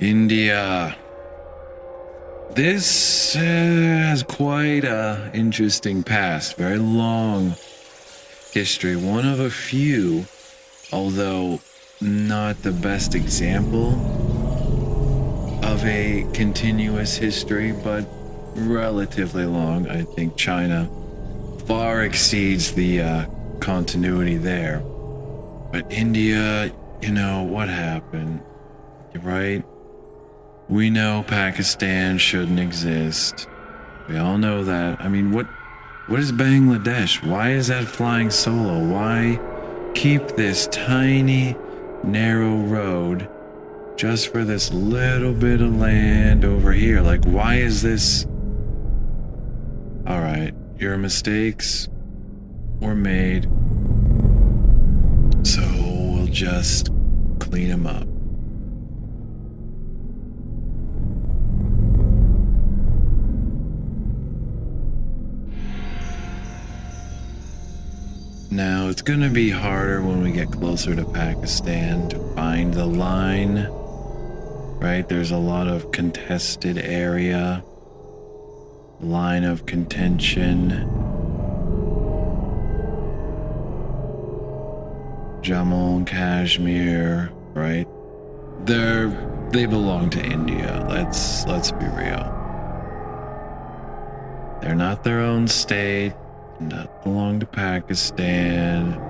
India. This has quite a interesting past, very long history, one of a few, although not the best example of a continuous history, but relatively long. I think China far exceeds the continuity there. But India, what happened, right? We know Pakistan shouldn't exist. We all know that. I mean, what is Bangladesh? Why is that flying solo? Why keep this tiny, narrow road just for this little bit of land over here? Like, why is this? All right, your mistakes were made, so we'll just clean them up. Now, it's going to be harder when we get closer to Pakistan to find the line, right? There's a lot of contested area, line of contention. Jammu and Kashmir, right? They belong to India. Let's be real. They're not their own state. Not belong to Pakistan.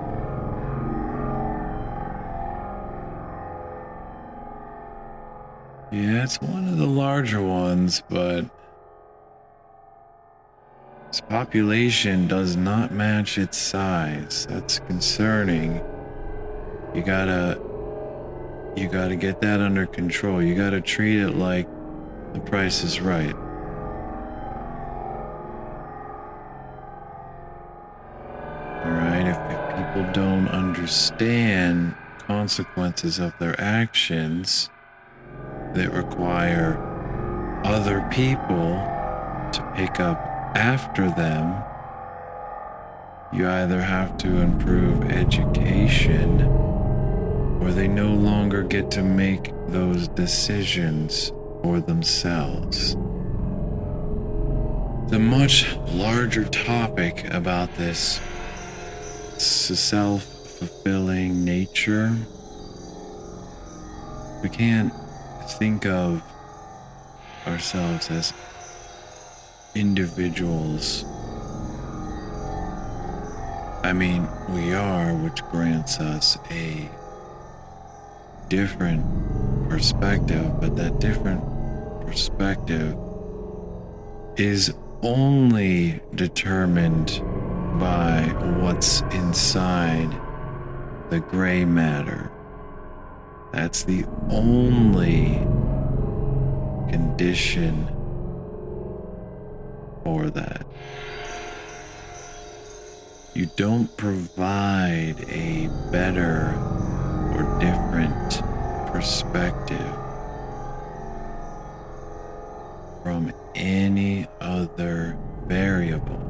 Yeah, it's one of the larger ones, but its population does not match its size. That's concerning. You gotta get that under control. You gotta treat it like the Price is Right. Alright, if people don't understand consequences of their actions that require other people to pick up after them, you either have to improve education or they no longer get to make those decisions for themselves. The much larger topic about this self-fulfilling nature, we can't think of ourselves as individuals. I mean, we are, which grants us a different perspective, but that different perspective is only determined by what's inside the gray matter. That's the only condition for that. You don't provide a better or different perspective from any other variable.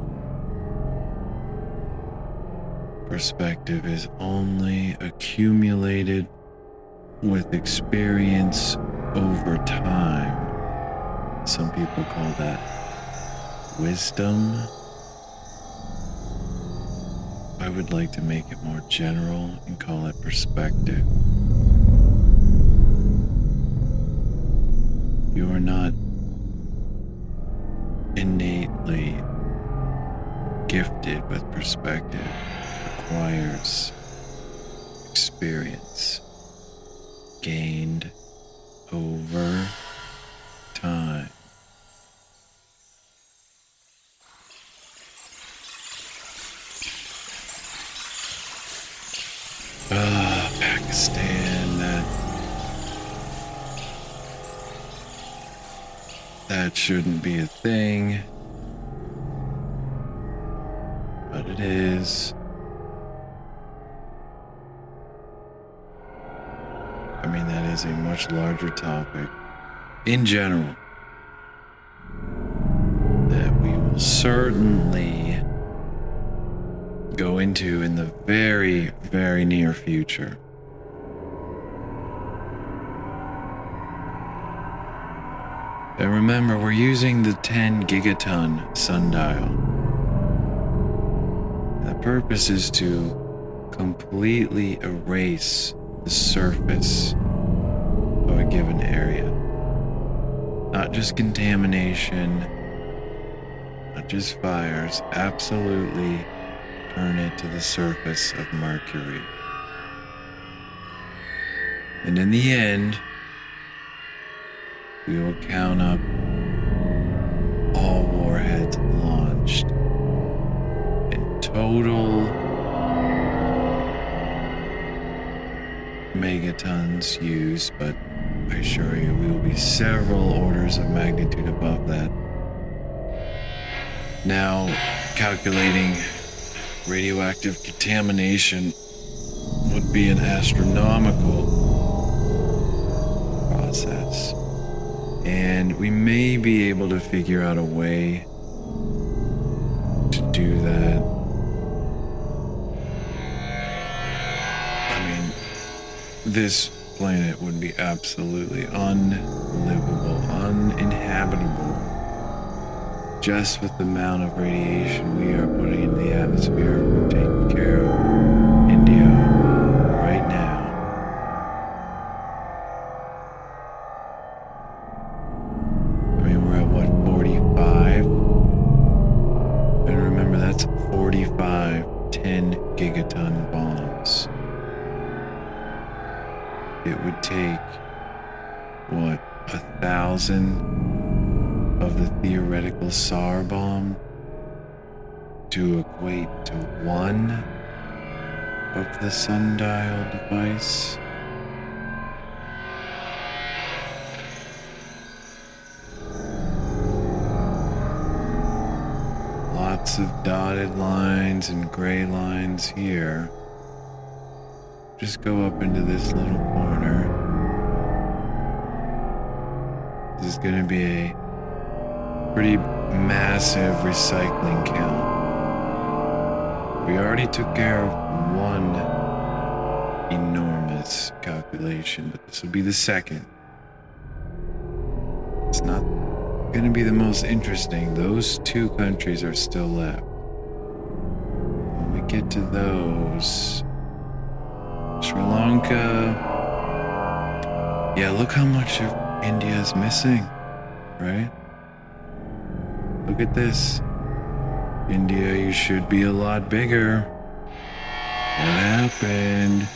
Perspective is only accumulated with experience over time. Some people call that wisdom. I would like to make it more general and call it perspective. You are not innately gifted with perspective. It requires experience gained over time. Pakistan, that shouldn't be a thing, but it is. I mean, that is a much larger topic in general that we will certainly go into in the very, very near future. And remember, we're using the 10 gigaton sundial. The purpose is to completely erase the surface of a given area. Not just contamination, not just fires, absolutely turn it to the surface of Mercury. And in the end, we will count up all warheads launched and total megatons used, but I assure you we will be several orders of magnitude above that. Now, calculating radioactive contamination would be an astronomical process. And we may be able to figure out a way to do that. I mean, this planet would be absolutely unlivable, uninhabitable, just with the amount of radiation we are putting in the atmosphere from taking care of India right now. I mean, we're at what, 45? And remember, that's 45 10 gigaton bombs. It would take, what, 1,000 of the theoretical SAR bomb to equate to one of the sundial device. Lots of dotted lines and gray lines here. Just go up into this little corner. This is going to be a pretty massive recycling count. We already took care of one enormous calculation, but this will be the second. It's not going to be the most interesting. Those two countries are still left. When we get to those, Sri Lanka, yeah, look how much of India is missing, right? Look at this. India, you should be a lot bigger. What happened?